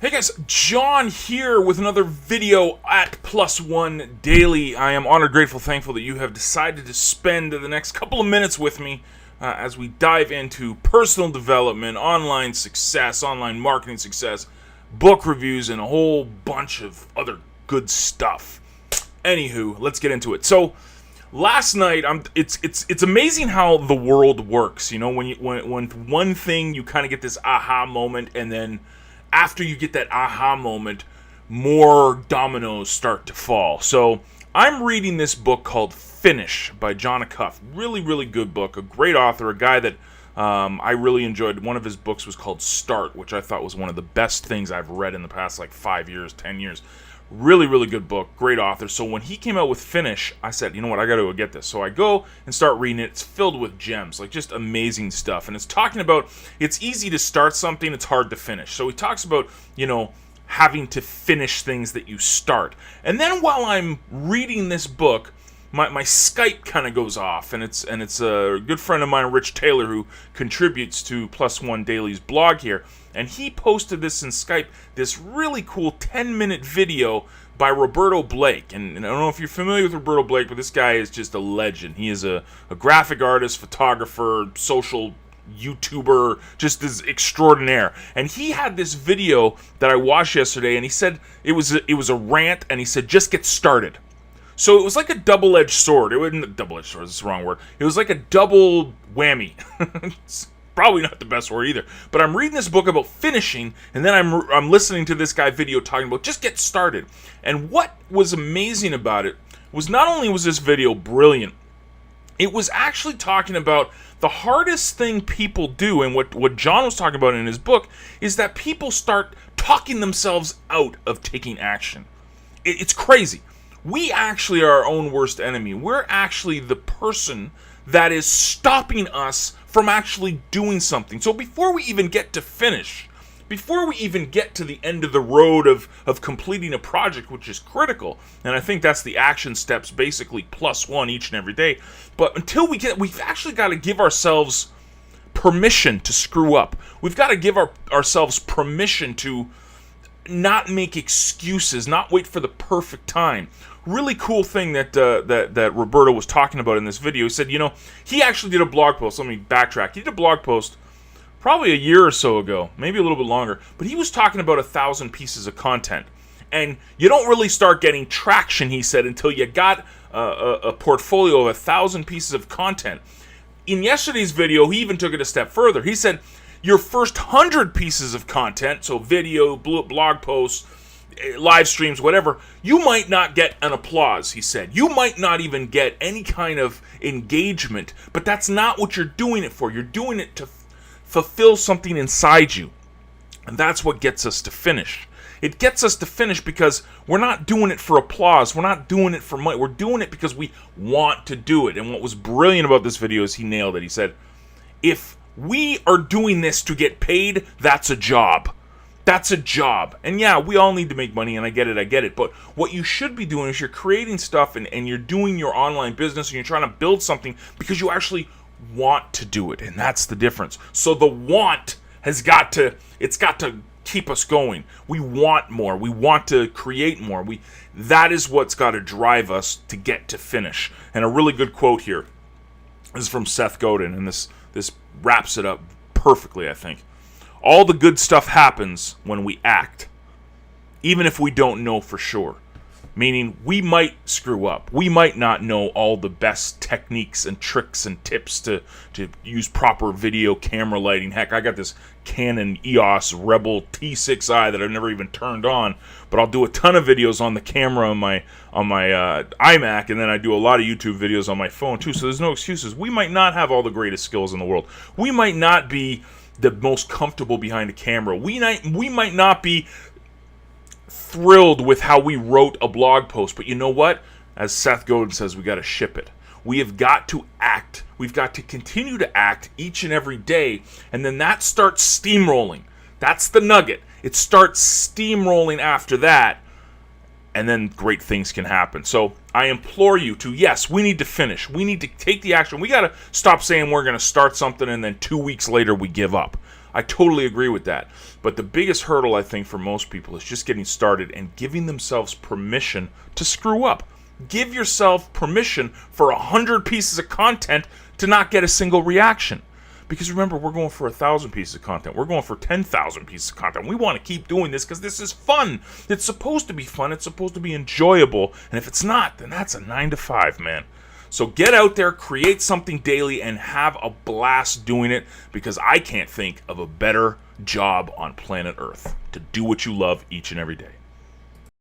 Hey guys, John here with another video at Plus One Daily. I am honored, grateful, thankful that you have decided to spend the next couple of minutes with me as we dive into personal development, online success, online marketing success, book reviews, and a whole bunch of other good stuff. Anywho, let's get into it. So, last night, it's amazing how the world works. You know, when one thing you kind of get this aha moment, and then after you get that aha moment, more dominoes start to fall. So I'm reading this book called Finish by John Acuff. Really, really good book. A great author, a guy that I really enjoyed. One of his books was called Start, which I thought was one of the best things I've read in the past 5 years, 10 years. Really, really good book. Great author. So when he came out with Finish, I said, you know what, I got to go get this. So I go and start reading it. It's filled with gems, just amazing stuff. And it's talking about, it's easy to start something, it's hard to finish. So he talks about, having to finish things that you start. And then while I'm reading this book, my Skype kind of goes off, and it's a good friend of mine, Rich Taylor, who contributes to Plus One Daily's blog here, and he posted this in Skype, this really cool 10-minute video by Roberto Blake. And I don't know if you're familiar with Roberto Blake, but this guy is just a legend. He is a graphic artist, photographer, social YouTuber, just is extraordinaire. And he had this video that I watched yesterday, and he said it was a rant, and he said, just get started. So it was like a double-edged sword. It wasn't a double-edged sword, that's the wrong word. It was like a double whammy. It's probably not the best word either. But I'm reading this book about finishing, and then I'm listening to this guy video talking about just get started. And what was amazing about it was not only was this video brilliant, it was actually talking about the hardest thing people do, and what John was talking about in his book, is that people start talking themselves out of taking action. It's crazy. We actually are our own worst enemy. We're actually the person that is stopping us from actually doing something. So before we even get to finish, before we even get to the end of the road of completing a project, which is critical, and I think that's the action steps, basically plus one each and every day, but until we've actually got to give ourselves permission to screw up. We've got to give ourselves permission to not make excuses, not wait for the perfect time. Really cool thing that Roberto was talking about in this video. He said, he actually did a blog post. Let me backtrack. He did a blog post probably a year or so ago, maybe a little bit longer, but he was talking about 1,000 pieces of content. And you don't really start getting traction, he said, until you got a portfolio of 1,000 pieces of content. In yesterday's video, he even took it a step further. He said, your first 100 pieces of content, so video, blog posts, live streams, whatever, you might not get an applause, he said. You might not even get any kind of engagement, but that's not what you're doing it for. You're doing it to fulfill something inside you. And that's what gets us to finish. It gets us to finish because we're not doing it for applause. We're not doing it for money. We're doing it because we want to do it. And what was brilliant about this video is he nailed it. He said, if we are doing this to get paid, that's a job. That's a job. And yeah, we all need to make money, and I get it. But what you should be doing is you're creating stuff and you're doing your online business and you're trying to build something because you actually want to do it. And that's the difference. So the want it's got to keep us going. We want more. We want to create more. That is what's got to drive us to get to finish. And a really good quote here is from Seth Godin, and this wraps it up perfectly, I think. All the good stuff happens when we act, even if we don't know for sure. Meaning, we might screw up. We might not know all the best techniques and tricks and tips to use proper video camera lighting. Heck, I got this Canon EOS Rebel T6i that I've never even turned on, but I'll do a ton of videos on the camera on my iMac, and then I do a lot of YouTube videos on my phone too, so there's no excuses. We might not have all the greatest skills in the world. We might not be the most comfortable behind a camera. We might not be thrilled with how we wrote a blog post, but you know what? As Seth Godin says, we got to ship it. We have got to act. We've got to continue to act each and every day, and then that starts steamrolling. That's the nugget. It starts steamrolling after that, and then great things can happen. So I implore you to, yes, we need to finish. We need to take the action. We got to stop saying we're going to start something and then 2 weeks later we give up. I totally agree with that. But the biggest hurdle, I think, for most people is just getting started and giving themselves permission to screw up. Give yourself permission for 100 pieces of content to not get a single reaction. Because remember, we're going for 1,000 pieces of content. We're going for 10,000 pieces of content. We want to keep doing this because this is fun. It's supposed to be fun. It's supposed to be enjoyable. And if it's not, then that's a 9 to 5, man. So get out there, create something daily, and have a blast doing it, because I can't think of a better job on planet Earth to do what you love each and every day.